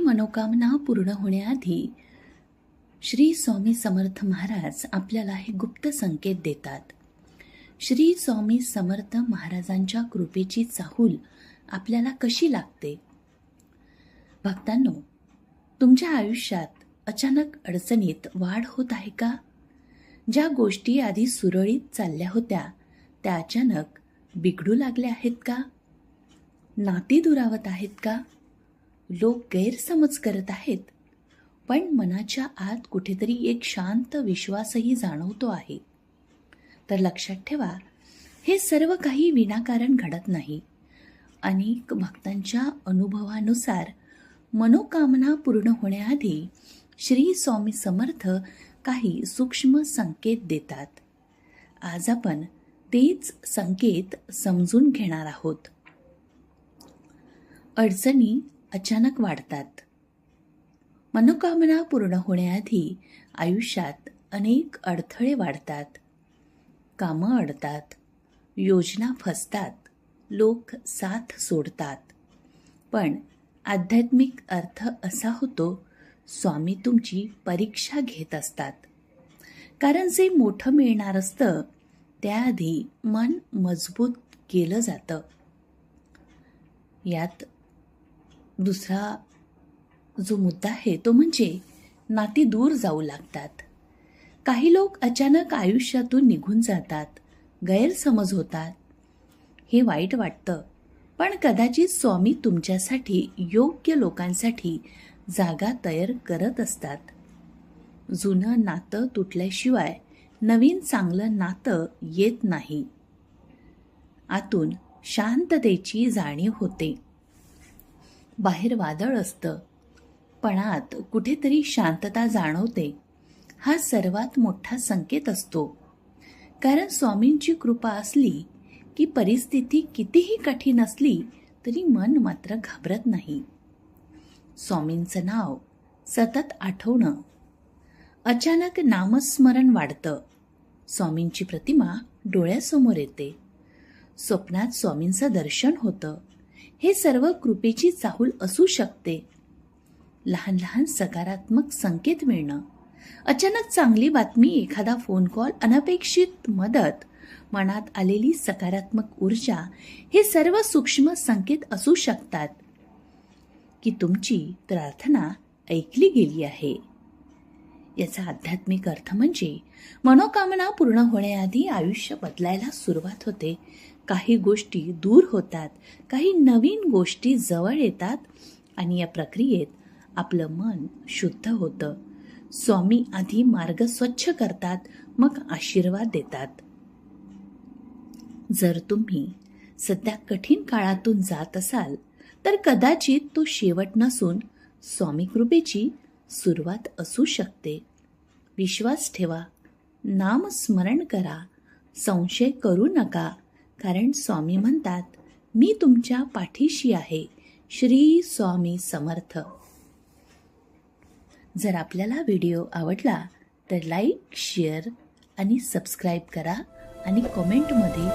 मनोकामना पूर्ण होण्याआधी श्री स्वामी समर्थ महाराज आपल्याला हे गुप्त संकेत देतात. श्री स्वामी समर्थ महाराजांच्या कृपेची चाहूल आपल्याला कशी लागते? भक्तांनो, तुमच्या आयुष्यात अचानक अडचणीत वाढ होत आहे का? ज्या गोष्टी आधी सुरळीत चालल्या होत्या त्या अचानक बिघडू लागल्या आहेत का? नाती दुरावत आहेत का? लोक गैरसमज करत आहेत, पण मनाच्या आत कुठेतरी एक शांत विश्वासही जाणवतो आहे. तर लक्षात ठेवा, हे सर्व काही विनाकारण घडत नाही. अनेक भक्तांच्या अनुभवानुसार मनोकामना पूर्ण होण्याआधी श्री स्वामी समर्थ काही सूक्ष्म संकेत देतात. आज आपण तेच संकेत समजून घेणार आहोत. अडचणी अचानक वाढतात. मनोकामना पूर्ण होण्याआधी आयुष्यात अनेक अडथळे वाढतात. कामं अडतात, योजना फसतात, लोक साथ सोडतात. पण आध्यात्मिक अर्थ असा होतो, स्वामी तुमची परीक्षा घेत असतात. कारण जे मोठं मिळणार असतं त्याआधी मन मजबूत केलं जातं. यात दुसरा जो मुद्दा आहे तो म्हणजे नाती दूर जाऊ लागतात. काही लोक अचानक आयुष्यातून निघून जातात, गैरसमज होतात. हे वाईट वाटतं, पण कदाचित स्वामी तुमच्यासाठी योग्य लोकांसाठी जागा तयार करत असतात. जुनं नातं तुटल्याशिवाय नवीन चांगलं नातं येत नाही. आतून शांततेची जाणीव होते. बाहेर वादळ असतं, पण आत कुठेतरी शांतता जाणवते. हा सर्वात मोठा संकेत असतो. कारण स्वामींची कृपा असली की परिस्थिती कितीही कठीण असली तरी मन मात्र घाबरत नाही. स्वामींचं नाव सतत आठवणं. अचानक नामस्मरण वाढतं. स्वामींची प्रतिमा डोळ्यासमोर येते. स्वप्नात स्वामींचं दर्शन होतं. हे सर्व कृपेची चाहूल असू शकते. लहान लहान सकारात्मक संकेत मिळणं, अचानक चांगली बातमी, एखादा फोन कॉल, अनपेक्षित मदत, मनात आलेली सकारात्मक ऊर्जा, हे सर्व सूक्ष्म संकेत असू शकतात की तुमची प्रार्थना ऐकली गेली आहे. याचा आध्यात्मिक अर्थ म्हणजे मनोकामना पूर्ण होण्याआधी आयुष्य बदलायला सुरुवात होते. काही गोष्टी दूर होतात, काही नवीन गोष्टी जवळ येतात आणि या प्रक्रियेत आपलं मन शुद्ध होतं. स्वामी आधी मार्ग स्वच्छ करतात, मग आशीर्वाद देतात. जर तुम्ही सध्या कठीण काळातून जात असाल तर कदाचित तो शेवट नसून स्वामी कृपेची सुरुवात असू शकते. विश्वास ठेवा, नामस्मरण करा, संशय करू नका. कारण स्वामी म्हणतात, मी तुमच्या पाठीशी आहे. श्री स्वामी समर्थ. जर आपल्याला व्हिडिओ आवडला तर लाईक, शेअर आणि सबस्क्राईब करा आणि कमेंटमध्ये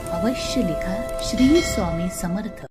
अवश्य लिखा श्री स्वामी समर्थ.